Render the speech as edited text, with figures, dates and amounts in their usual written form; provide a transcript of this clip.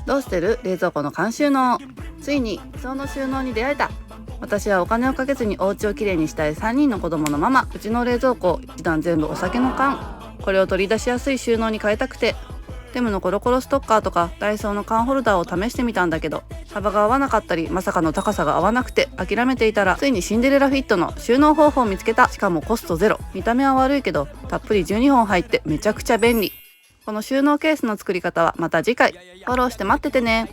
どうしてる冷蔵庫の監収納。ついに理想の収納に出会えた。私はお金をかけずにお家をきれいにしたい3人の子供のママ。うちの冷蔵庫一段全部お酒の缶。これを取り出しやすい収納に変えたくて、テムのコロコロストッカーとかダイソーの缶ホルダーを試してみたんだけど、幅が合わなかったりまさかの高さが合わなくて諦めていたら、ついにシンデレラフィットの収納方法を見つけた。しかもコストゼロ。見た目は悪いけどたっぷり12本入ってめちゃくちゃ便利。この収納ケースの作り方はまた次回。フォローして待っててね。